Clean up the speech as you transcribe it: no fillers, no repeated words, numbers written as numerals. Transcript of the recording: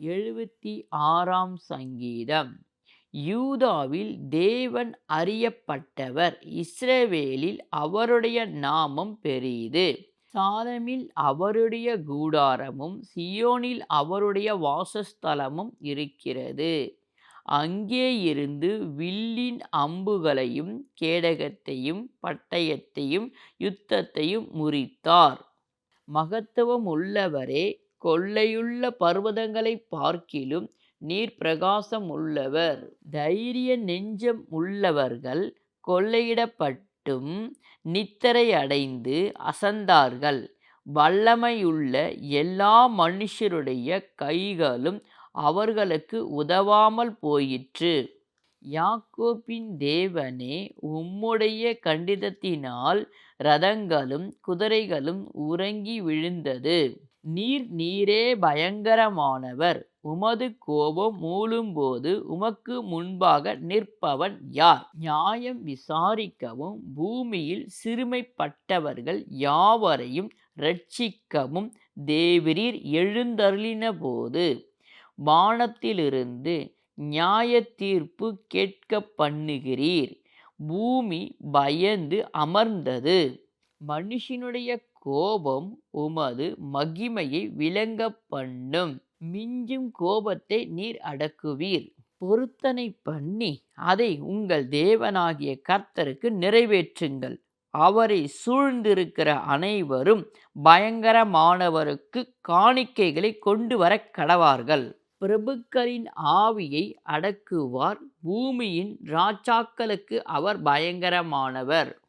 76ஆம் சங்கீதம். யூதாவில் தேவன் அறியப்பட்டவர், இஸ்ரவேலில் அவருடைய நாமம் பெரிது. சாலமில் அவருடைய கூடாரமும் சீயோனில் அவருடைய வாசஸ்தலமும் இருக்கிறது. அங்கே இருந்து வில்லின் அம்புகளையும் கேடகத்தையும் பட்டயத்தையும் யுத்தத்தையும் முறித்தார். மகத்துவம் உள்ளவரே, கொள்ளையுள்ள பர்வதங்களைப் பார்க்கிலும் நீர் பிரகாசம் உள்ளவர். தைரிய நெஞ்சம் உள்ளவர்கள் கொள்ளையிடப்பட்டும் நித்திரை அடைந்து அசந்தார்கள். வல்லமையுள்ள எல்லா மனுஷருடைய கைகளும் அவர்களுக்கு உதவாமல் போயிற்று. யாக்கோபின் தேவனே, உம்முடைய கண்டிதத்தினால் இரதங்களும் குதிரைகளும் உறங்கி விழுந்தது. நீரே பயங்கரமானவர். உமது கோபம் மூளும்போது உமக்கு முன்பாக நிற்பவன் யார்? நியாயம் விசாரிக்கவும் பூமியில் சிறுமைப்பட்டவர்கள் யாவரையும் இரட்சிக்கவும் தேவரீர் எழுந்தருளினபோது வானத்திலிருந்து நியாய தீர்ப்பு கேட்க பண்ணுகிறீர். பூமி பயந்து அமர்ந்தது. மனுஷனுடைய கோபம் உமது மகிமையை விளங்க பண்ணும். மிஞ்சும் கோபத்தை நீர் அடக்குவீர். பொருத்தனை பண்ணி அதை உங்கள் தேவனாகிய கர்த்தருக்கு நிறைவேற்றுங்கள். அவரை சூழ்ந்திருக்கிற அனைவரும் பயங்கரமானவருக்கு காணிக்கைகளை கொண்டு வர கடவார்கள். பிரபுக்களின் ஆவியை அடக்குவார். பூமியின் ராஜாக்களுக்கு அவர் பயங்கரமானவர்.